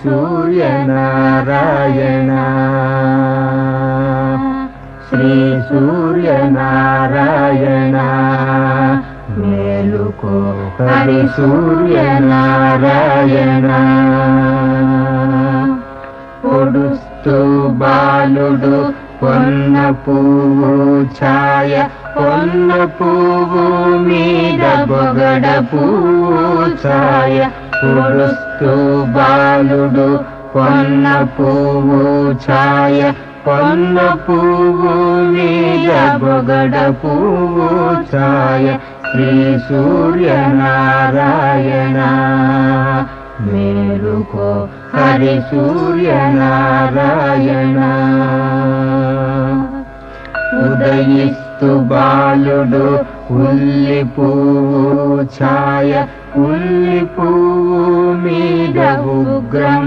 సూర్యనారాయణ శ్రీ సూర్యనారాయణ మేలుకో హరి సూర్యనారాయణ పొడుస్తూ బాలుడు పొన్న పువ్వు ఛాయ పొన్న పువ్వు మీద బొగడ పువ్వు ఛాయ పొడుస్తూ బాలుడు పొన్న పువ్వు ఛాయ పొన్న పువ్వు మీద బొగడ పువ్వు ఛాయ శ్రీ సూర్యనారాయణ మేలుకో హరి సూర్యనారాయణ ఉదయిస్తు బాలుడు ఉల్లి పువ్వు ఛాయ ఉల్లి పువ్వు మీద ఉగ్రం